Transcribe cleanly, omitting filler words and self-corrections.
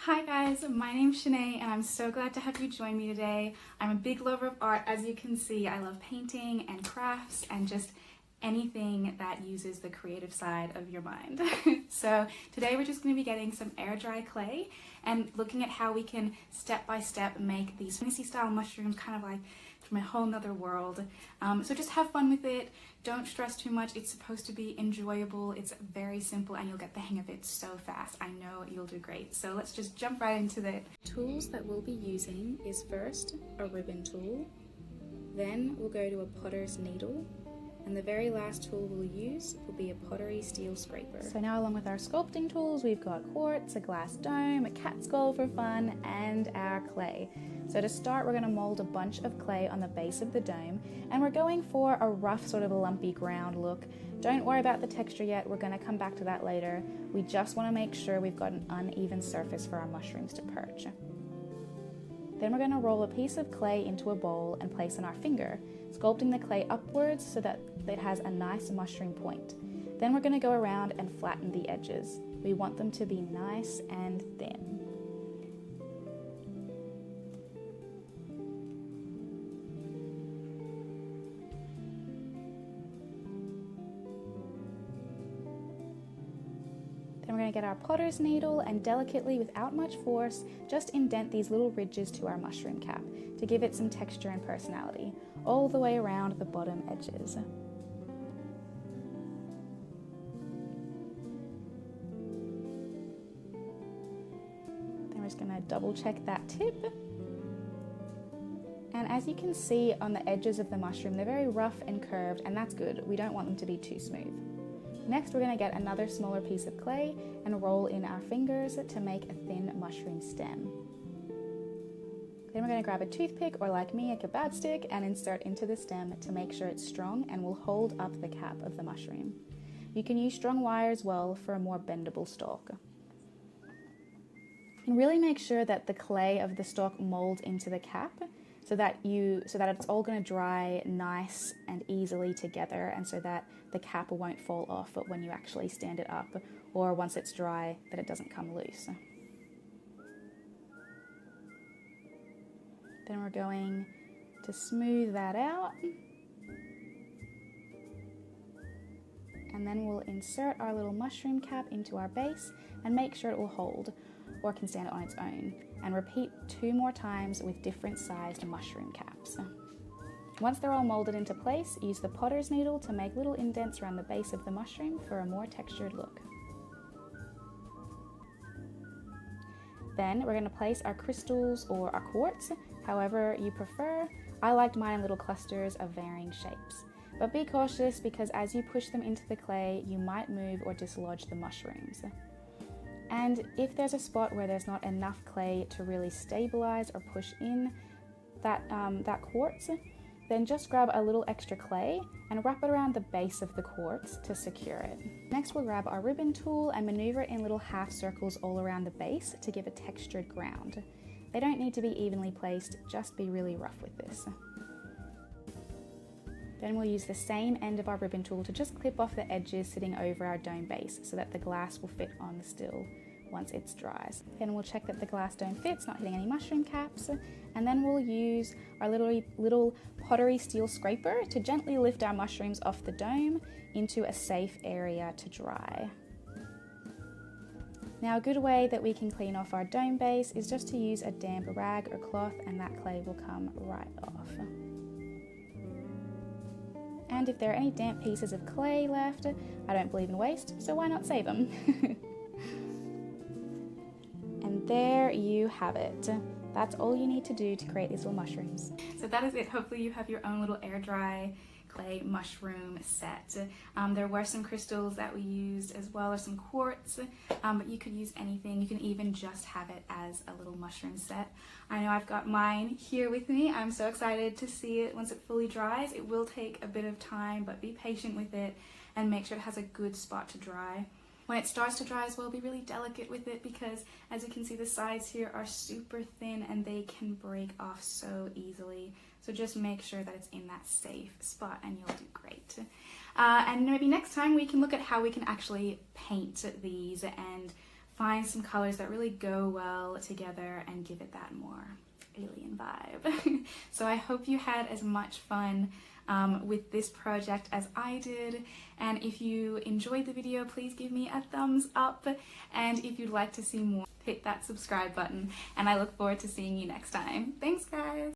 Hi guys, my name's Shanae and I'm so glad to have you join me today. I'm a big lover of art, as you can see. I love painting and crafts and just anything that uses the creative side of your mind. So today we're just going to be getting some air dry clay and looking at how we can step by step make these fantasy style mushrooms kind of like from a whole nother world. So just have fun with it. Don't stress too much. It's supposed to be enjoyable. It's very simple and you'll get the hang of it so fast. I know you'll do great. So let's just jump right into it. Tools that we'll be using is first a ribbon tool, then we'll go to a potter's needle, and the very last tool we'll use will be a pottery steel scraper. So now along with our sculpting tools, we've got quartz, a glass dome, a cat skull for fun, and our clay. So to start, we're going to mold a bunch of clay on the base of the dome, and we're going for a rough sort of a lumpy ground look. Don't worry about the texture yet, we're going to come back to that later. We just want to make sure we've got an uneven surface for our mushrooms to perch. Then we're going to roll a piece of clay into a bowl and place on our finger, sculpting the clay upwards so that it has a nice mushroom point. Then we're going to go around and flatten the edges. We want them to be nice and thin. Then we're going to get our potter's needle and delicately, without much force, just indent these little ridges to our mushroom cap to give it some texture and personality, all the way around the bottom edges. Then we're just going to double check that tip. And as you can see on the edges of the mushroom, they're very rough and curved, and that's good. We don't want them to be too smooth. Next, we're going to get another smaller piece of clay and roll in our fingers to make a thin mushroom stem. Then we're going to grab a toothpick, or like me, a kebab stick, and insert into the stem to make sure it's strong and will hold up the cap of the mushroom. You can use strong wire as well for a more bendable stalk. And really make sure that the clay of the stalk molds into the cap so that it's all going to dry nice and easily together, and so that the cap won't fall off when you actually stand it up, or once it's dry that it doesn't come loose. Then we're going to smooth that out, and then we'll insert our little mushroom cap into our base and make sure it will hold or can stand on its own, and repeat 2 more times with different sized mushroom caps. Once they're all molded into place, use the potter's needle to make little indents around the base of the mushroom for a more textured look. Then we're going to place our crystals or our quartz, however you prefer. I liked mine in little clusters of varying shapes. But be cautious, because as you push them into the clay, you might move or dislodge the mushrooms. And if there's a spot where there's not enough clay to really stabilize or push in that quartz, then just grab a little extra clay and wrap it around the base of the quartz to secure it. Next, we'll grab our ribbon tool and maneuver it in little half circles all around the base to give a textured ground. They don't need to be evenly placed, just be really rough with this. Then we'll use the same end of our ribbon tool to just clip off the edges sitting over our dome base so that the glass will fit on the still once it dries. Then we'll check that the glass dome fits, not hitting any mushroom caps, and then we'll use our little pottery steel scraper to gently lift our mushrooms off the dome into a safe area to dry. Now, a good way that we can clean off our dome base is just to use a damp rag or cloth, and that clay will come right off. And if there are any damp pieces of clay left, I don't believe in waste, so why not save them? And there you have it. That's all you need to do to create these little mushrooms. So that is it. Hopefully you have your own little air dry clay mushroom set. There were some crystals that we used as well as some quartz, but you could use anything. You can even just have it as a little mushroom set. I know I've got mine here with me. I'm so excited to see it once it fully dries. It will take a bit of time, but be patient with it and make sure it has a good spot to dry. When it starts to dry as well, be really delicate with it, because as you can see, the sides here are super thin and they can break off so easily. So just make sure that it's in that safe spot and you'll do great. And maybe next time we can look at how we can actually paint these and find some colors that really go well together and give it that more alien vibe. So I hope you had as much fun with this project as I did, and if you enjoyed the video, please give me a thumbs up, and if you'd like to see more, hit that subscribe button, and I look forward to seeing you next time. Thanks guys!